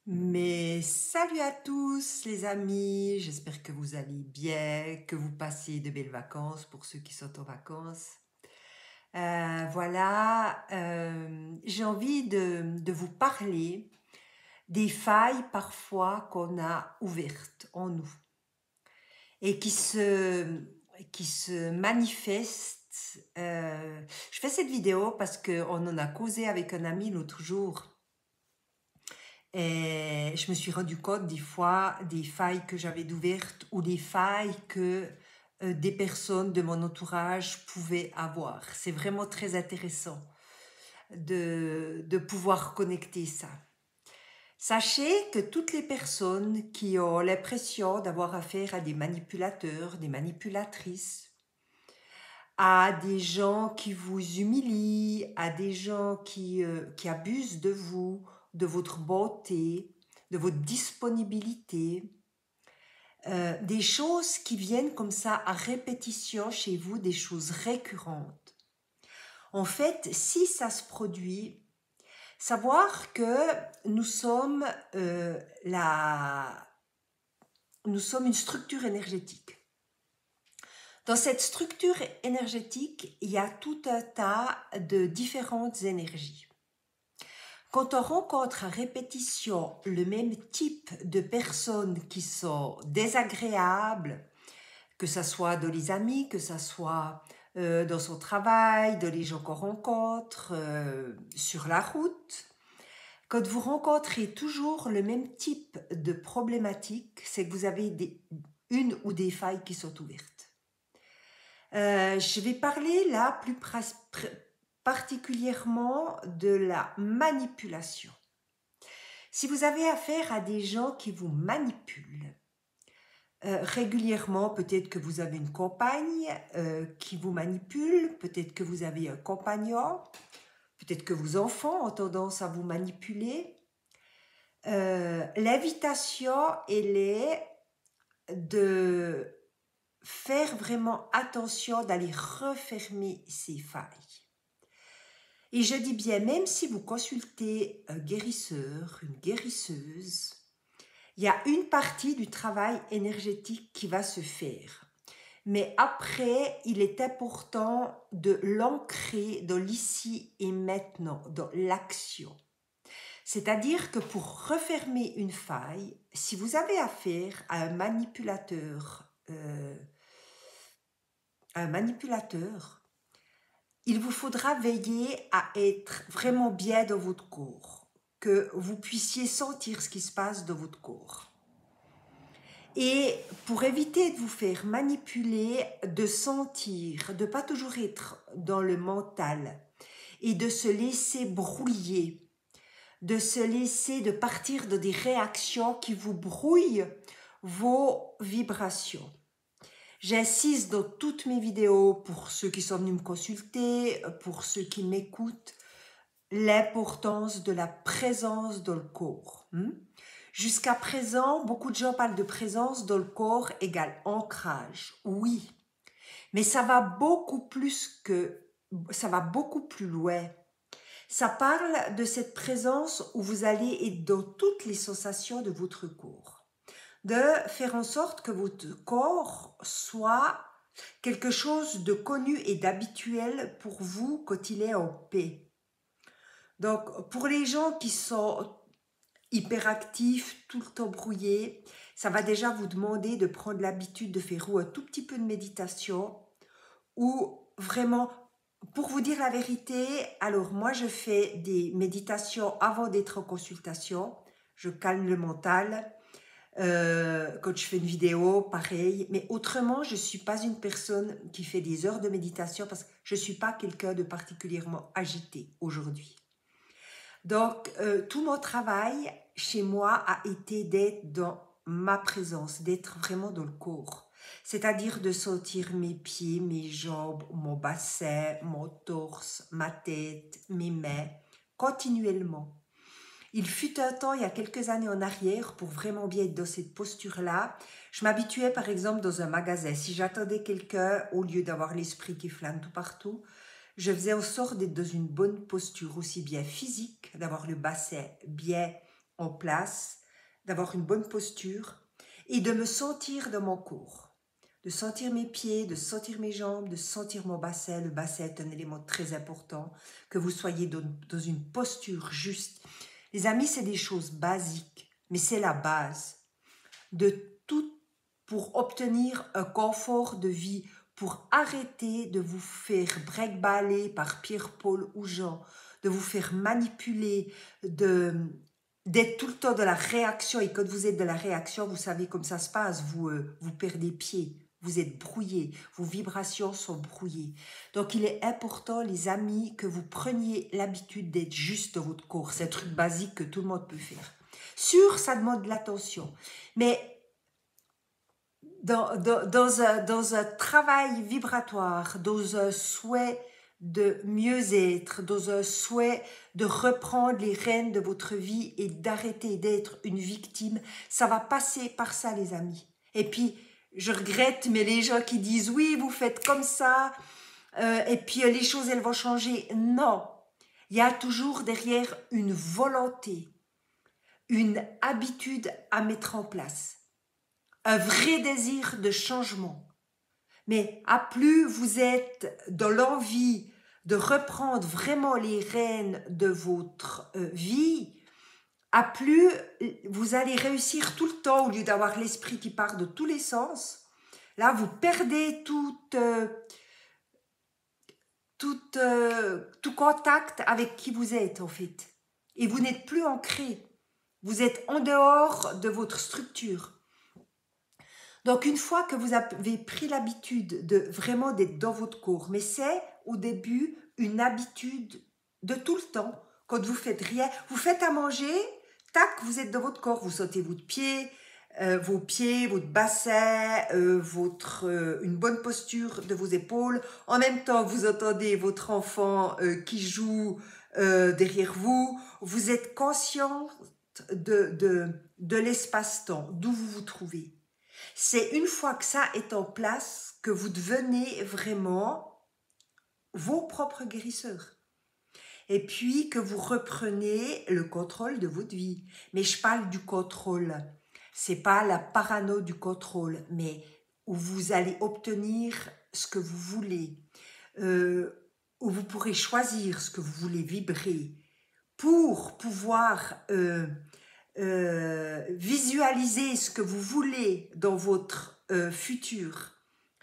Mais salut à tous les amis, j'espère que vous allez bien, que vous passez de belles vacances pour ceux qui sont en vacances. Voilà, j'ai envie de vous parler des failles parfois qu'on a ouvertes en nous et qui se manifestent. Je fais cette vidéo parce qu'on en a causé avec un ami l'autre jour. Et je me suis rendu compte des fois des failles que j'avais ouvertes ou des failles que des personnes de mon entourage pouvaient avoir. C'est vraiment très intéressant de pouvoir connecter ça. Sachez que toutes les personnes qui ont l'impression d'avoir affaire à des manipulateurs, des manipulatrices, à des gens qui vous humilient, à des gens qui abusent de vous, de votre bonté, de votre disponibilité, des choses qui viennent comme ça à répétition chez vous, des choses récurrentes. En fait, si ça se produit, savoir que nous sommes, nous sommes une structure énergétique. Dans cette structure énergétique, il y a tout un tas de différentes énergies. Quand on rencontre à répétition le même type de personnes qui sont désagréables, que ce soit dans les amis, que ce soit dans son travail, dans les gens qu'on rencontre, sur la route, quand vous rencontrez toujours le même type de problématique, c'est que vous avez une ou des failles qui sont ouvertes. Je vais parler là plus particulièrement de la manipulation. Si vous avez affaire à des gens qui vous manipulent régulièrement, peut-être que vous avez une compagne qui vous manipule, peut-être que vous avez un compagnon, peut-être que vos enfants ont tendance à vous manipuler. L'invitation, elle est de faire vraiment attention d'aller refermer ces failles. Et je dis bien, même si vous consultez un guérisseur, une guérisseuse, il y a une partie du travail énergétique qui va se faire. Mais après, il est important de l'ancrer dans l'ici et maintenant, dans l'action. C'est-à-dire que pour refermer une faille, si vous avez affaire à un manipulateur, il vous faudra veiller à être vraiment bien dans votre corps, que vous puissiez sentir ce qui se passe dans votre corps. Et pour éviter de vous faire manipuler, de sentir, de ne pas toujours être dans le mental et de se laisser brouiller, de partir de des réactions qui vous brouillent vos vibrations. J'insiste dans toutes mes vidéos, pour ceux qui sont venus me consulter, pour ceux qui m'écoutent, l'importance de la présence dans le corps. Jusqu'à présent, beaucoup de gens parlent de présence dans le corps égale ancrage. Oui, mais ça va beaucoup plus loin. Ça parle de cette présence où vous allez être dans toutes les sensations de votre corps. De faire en sorte que votre corps soit quelque chose de connu et d'habituel pour vous quand il est en paix. Donc, pour les gens qui sont hyperactifs, tout le temps brouillés, ça va déjà vous demander de prendre l'habitude de faire un tout petit peu de méditation ou vraiment, pour vous dire la vérité, alors moi je fais des méditations avant d'être en consultation, je calme le mental. Quand je fais une vidéo, pareil. Mais autrement, je ne suis pas une personne qui fait des heures de méditation parce que je ne suis pas quelqu'un de particulièrement agité aujourd'hui. Donc, tout mon travail chez moi a été d'être dans ma présence, d'être vraiment dans le corps. C'est-à-dire de sentir mes pieds, mes jambes, mon bassin, mon torse, ma tête, mes mains, continuellement. Il fut un temps, il y a quelques années en arrière, pour vraiment bien être dans cette posture-là, je m'habituais par exemple dans un magasin. Si j'attendais quelqu'un, au lieu d'avoir l'esprit qui flâne tout partout, je faisais en sorte d'être dans une bonne posture, aussi bien physique, d'avoir le bassin bien en place, d'avoir une bonne posture et de me sentir dans mon corps. De sentir mes pieds, de sentir mes jambes, de sentir mon bassin. Le bassin est un élément très important, que vous soyez dans une posture juste. Les amis, c'est des choses basiques, mais c'est la base de tout pour obtenir un confort de vie, pour arrêter de vous faire break-baller par Pierre, Paul ou Jean, de vous faire manipuler, d'être tout le temps de la réaction. Et quand vous êtes de la réaction, vous savez comme ça se passe, vous perdez pied. Vous êtes brouillés, vos vibrations sont brouillées. Donc, il est important, les amis, que vous preniez l'habitude d'être juste dans votre corps. C'est un truc basique que tout le monde peut faire. Sûr, ça demande de l'attention. Mais dans un travail vibratoire, dans un souhait de mieux-être, dans un souhait de reprendre les rênes de votre vie et d'arrêter d'être une victime, ça va passer par ça, les amis. Et puis, je regrette, mais les gens qui disent « oui, vous faites comme ça, et puis les choses, elles vont changer ». Non, il y a toujours derrière une volonté, une habitude à mettre en place, un vrai désir de changement. Mais à plus vous êtes dans l'envie de reprendre vraiment les rênes de votre vie, à plus vous allez réussir tout le temps, au lieu d'avoir l'esprit qui part de tous les sens. Là, vous perdez tout contact avec qui vous êtes, en fait. Et vous n'êtes plus ancré. Vous êtes en dehors de votre structure. Donc, une fois que vous avez pris l'habitude de vraiment d'être dans votre corps, mais c'est au début une habitude de tout le temps. Quand vous faites rien, vous faites à manger, tac, vous êtes dans votre corps, vous sautez votre pied, votre bassin, une bonne posture de vos épaules. En même temps, vous entendez votre enfant qui joue derrière vous. Vous êtes conscient de l'espace-temps, d'où vous vous trouvez. C'est une fois que ça est en place que vous devenez vraiment vos propres guérisseurs. Et puis que vous reprenez le contrôle de votre vie. Mais je parle du contrôle. C'est pas la parano du contrôle, mais où vous allez obtenir ce que vous voulez, où vous pourrez choisir ce que vous voulez vibrer pour pouvoir visualiser ce que vous voulez dans votre futur.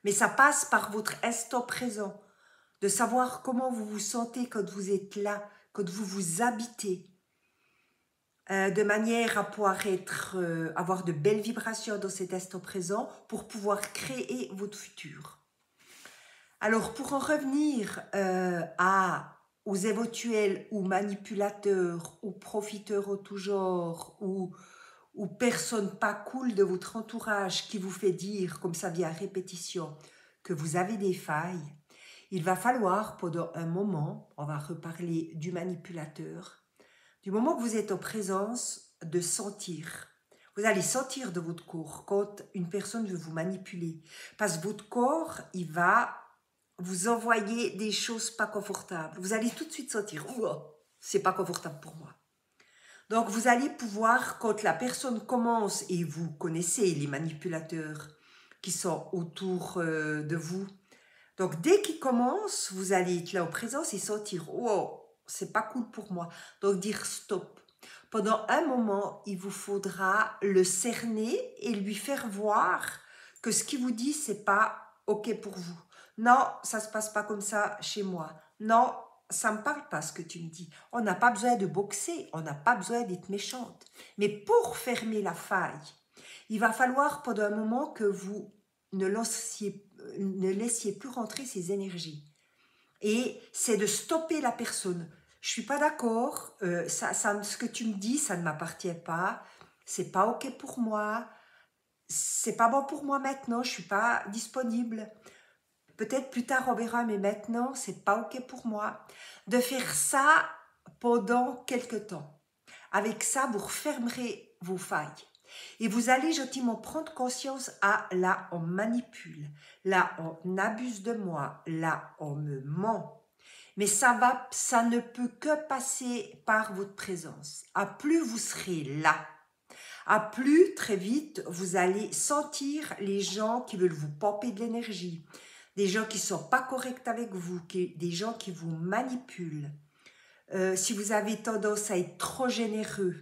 Mais ça passe par votre instant présent, de savoir comment vous vous sentez quand vous êtes là, quand vous vous habitez, de manière à pouvoir avoir de belles vibrations dans cet instant présent pour pouvoir créer votre futur. Alors, pour en revenir aux éventuels ou manipulateurs ou profiteurs au tout genre ou personnes pas cool de votre entourage qui vous fait dire, comme ça vient à répétition, que vous avez des failles, il va falloir pendant un moment, on va reparler du manipulateur, du moment que vous êtes en présence, de sentir. Vous allez sentir de votre corps quand une personne veut vous manipuler. Parce que votre corps, il va vous envoyer des choses pas confortables. Vous allez tout de suite sentir « Ouah, c'est pas confortable pour moi ». Donc, vous allez pouvoir, quand la personne commence, et vous connaissez les manipulateurs qui sont autour de vous, donc dès qu'ils commencent, vous allez être là en présence et sentir « Wow, c'est pas cool pour moi ». Donc, dire « Stop ». Pendant un moment, il vous faudra le cerner et lui faire voir que ce qu'il vous dit, c'est pas OK pour vous. Non, ça se passe pas comme ça chez moi. Non, ça me parle pas ce que tu me dis. On n'a pas besoin de boxer, on n'a pas besoin d'être méchante. Mais pour fermer la faille, il va falloir pendant un moment que vous ne laissiez plus rentrer ces énergies. Et c'est de stopper la personne. Je suis pas d'accord, ce que tu me dis, ça ne m'appartient pas, c'est pas OK pour moi, c'est pas bon pour moi maintenant, je suis pas disponible. Peut-être plus tard on verra, mais maintenant c'est pas OK pour moi. De faire ça pendant quelque temps. Avec ça, vous refermerez vos failles. Et vous allez gentiment prendre conscience, là on manipule, là on abuse de moi, là on me ment. Mais ça ne peut que passer par votre présence. À plus vous serez là, à plus très vite vous allez sentir les gens qui veulent vous pomper de l'énergie, des gens qui sont pas corrects avec vous, des gens qui vous manipulent. Si vous avez tendance à être trop généreux,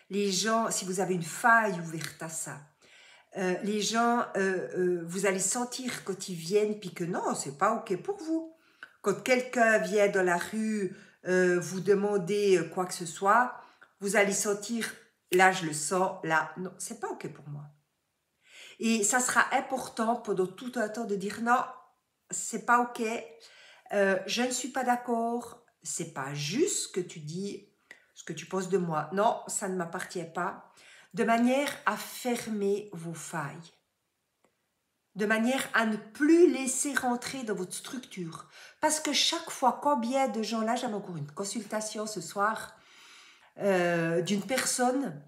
les gens, si vous avez une faille ouverte à ça, les gens, vous allez sentir quand ils viennent, puis que non, c'est pas ok pour vous. Quand quelqu'un vient dans la rue, vous demander quoi que ce soit, vous allez sentir, là je le sens, là, non, c'est pas ok pour moi. Et ça sera important pendant tout un temps de dire non, c'est pas ok, je ne suis pas d'accord, c'est pas juste ce que tu dis, ce que tu penses de moi, non, ça ne m'appartient pas, de manière à fermer vos failles, de manière à ne plus laisser rentrer dans votre structure. Parce que chaque fois, combien de gens, là j'avais encore une consultation ce soir, d'une personne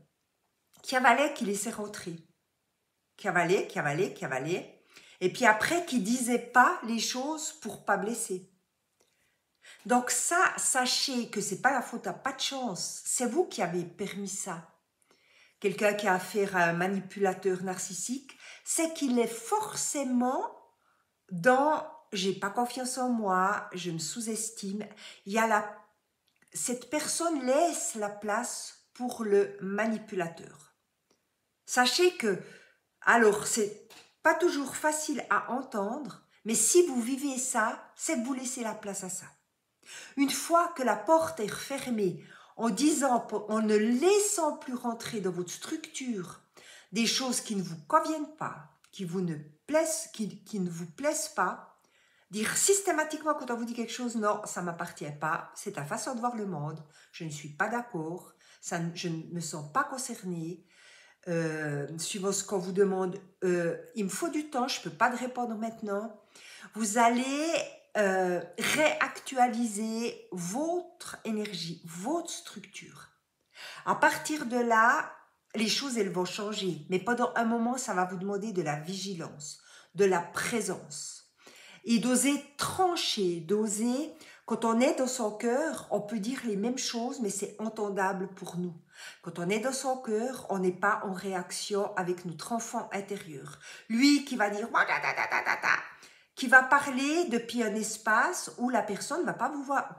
qui avalait, qui laissait rentrer, qui avalait, et puis après qui disait pas les choses pour pas blesser. Donc ça, sachez que c'est pas la faute à pas de chance, c'est vous qui avez permis ça. Quelqu'un qui a affaire à un manipulateur narcissique, c'est qu'il est forcément dans « j'ai pas confiance en moi, je me sous-estime ». Cette personne laisse la place pour le manipulateur. Sachez que, alors c'est pas toujours facile à entendre, mais si vous vivez ça, c'est que vous laissez la place à ça. Une fois que la porte est refermée, en ne laissant plus rentrer dans votre structure des choses qui ne vous conviennent pas, qui ne vous plaisent pas, dire systématiquement quand on vous dit quelque chose, non, ça ne m'appartient pas, c'est ta façon de voir le monde, je ne suis pas d'accord, je ne me sens pas concernée, suivant ce qu'on vous demande, il me faut du temps, je ne peux pas te répondre maintenant. Vous allez réactualiser votre énergie, votre structure. À partir de là, les choses, elles vont changer. Mais pendant un moment, ça va vous demander de la vigilance, de la présence. Et d'oser trancher, d'oser, quand on est dans son cœur, on peut dire les mêmes choses, mais c'est entendable pour nous. Quand on est dans son cœur, on n'est pas en réaction avec notre enfant intérieur. Lui qui va dire qui va parler depuis un espace où la personne ne va pas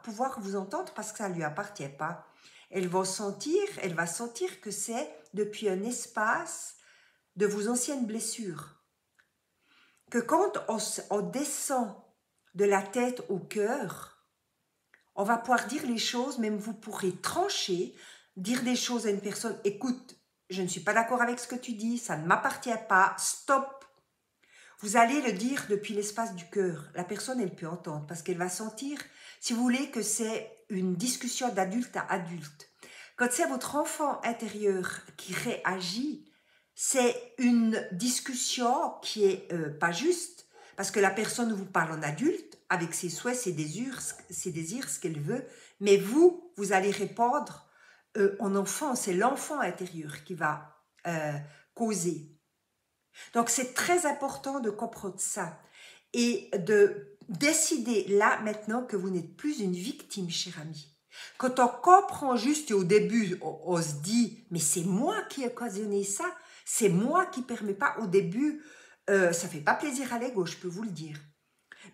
pouvoir vous entendre parce que ça ne lui appartient pas. Elle va sentir que c'est depuis un espace de vos anciennes blessures. Que quand on descend de la tête au cœur, on va pouvoir dire les choses, même vous pourrez trancher, dire des choses à une personne, écoute, je ne suis pas d'accord avec ce que tu dis, ça ne m'appartient pas, stop. Vous allez le dire depuis l'espace du cœur. La personne, elle peut entendre parce qu'elle va sentir, si vous voulez, que c'est une discussion d'adulte à adulte. Quand c'est votre enfant intérieur qui réagit, c'est une discussion qui est pas juste parce que la personne vous parle en adulte avec ses souhaits, ses désirs, ce qu'elle veut, mais vous allez répondre en enfant. C'est l'enfant intérieur qui va causer. Donc, c'est très important de comprendre ça et de décider là, maintenant, que vous n'êtes plus une victime, cher ami. Quand on comprend juste et au début, on se dit « mais c'est moi qui ai occasionné ça, c'est moi qui ne permets pas » au début, ça ne fait pas plaisir à l'ego, je peux vous le dire.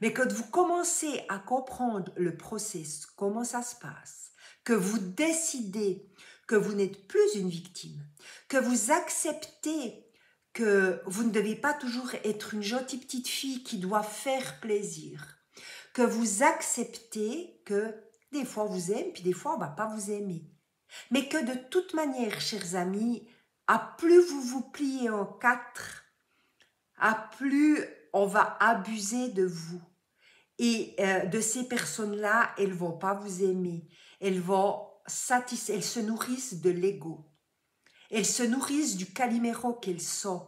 Mais quand vous commencez à comprendre le process, comment ça se passe, que vous décidez que vous n'êtes plus une victime, que vous acceptez que vous ne devez pas toujours être une gentille petite fille qui doit faire plaisir, que vous acceptez que des fois on vous aime, puis des fois on ne va pas vous aimer. Mais que de toute manière, chers amis, à plus vous vous pliez en quatre, à plus on va abuser de vous. Et de ces personnes-là, elles ne vont pas vous aimer. Elles se nourrissent de l'ego. Elles se nourrissent du caliméro qu'elles sont.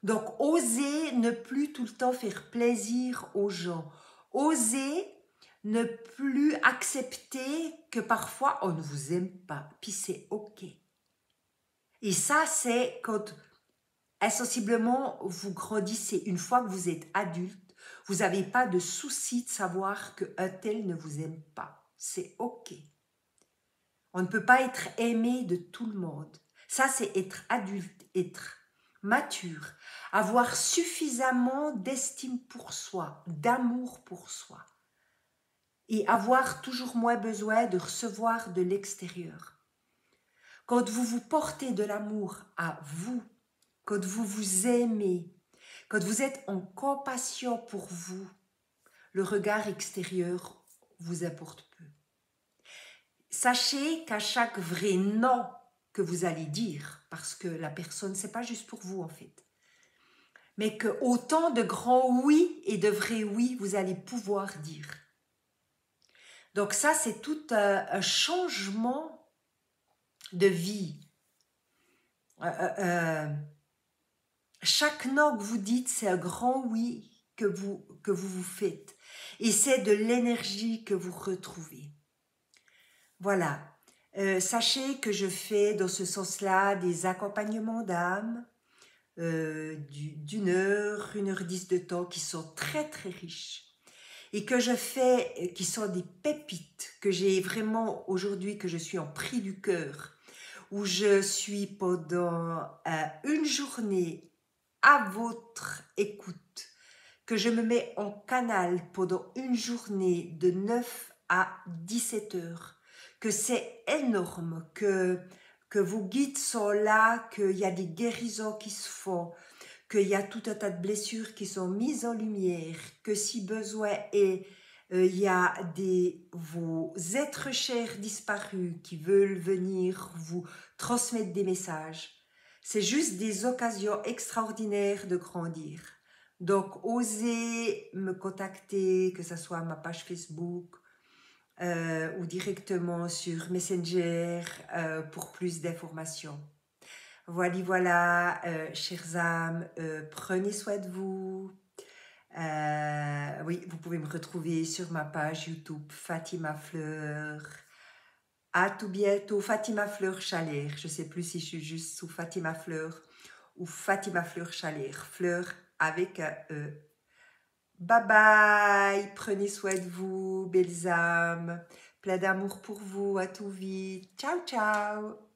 Donc, osez ne plus tout le temps faire plaisir aux gens. Osez ne plus accepter que parfois on ne vous aime pas. Puis c'est ok. Et ça, c'est quand insensiblement vous grandissez. Une fois que vous êtes adulte, vous n'avez pas de souci de savoir qu'un tel ne vous aime pas. c'est ok. On ne peut pas être aimé de tout le monde. Ça, c'est être adulte, être mature, avoir suffisamment d'estime pour soi, d'amour pour soi, et avoir toujours moins besoin de recevoir de l'extérieur. Quand vous vous portez de l'amour à vous, quand vous vous aimez, quand vous êtes en compassion pour vous, le regard extérieur vous importe peu. Sachez qu'à chaque vrai non que vous allez dire, parce que la personne, c'est pas juste pour vous en fait, mais que autant de grands oui et de vrais oui, vous allez pouvoir dire. Donc ça, c'est tout un changement de vie. Chaque non que vous dites, c'est un grand oui que vous faites. Et c'est de l'énergie que vous retrouvez. Voilà. Sachez que je fais dans ce sens-là des accompagnements d'âme d'une heure, 1h10 de temps qui sont très très riches. Et que je fais, qui sont des pépites, que j'ai vraiment aujourd'hui, que je suis en prix du cœur, où je suis pendant une journée à votre écoute, que je me mets en canal pendant une journée de 9 à 17 heures, que c'est énorme, que vos guides sont là, qu'il y a des guérisons qui se font, qu'il y a tout un tas de blessures qui sont mises en lumière, que si besoin est, il y a vos êtres chers disparus qui veulent venir vous transmettre des messages. C'est juste des occasions extraordinaires de grandir. Donc, osez me contacter, que ce soit à ma page Facebook ou directement sur Messenger pour plus d'informations. Voilà, chères âmes, prenez soin de vous. Oui, vous pouvez me retrouver sur ma page YouTube Fatima Fleur. À tout bientôt, Fatima Fleur Chalère. Je ne sais plus si je suis juste sous Fatima Fleur ou Fatima Fleur Chalère. Fleur avec un E. Bye bye, prenez soin de vous, belles âmes. Plein d'amour pour vous, à tout vite. Ciao, ciao.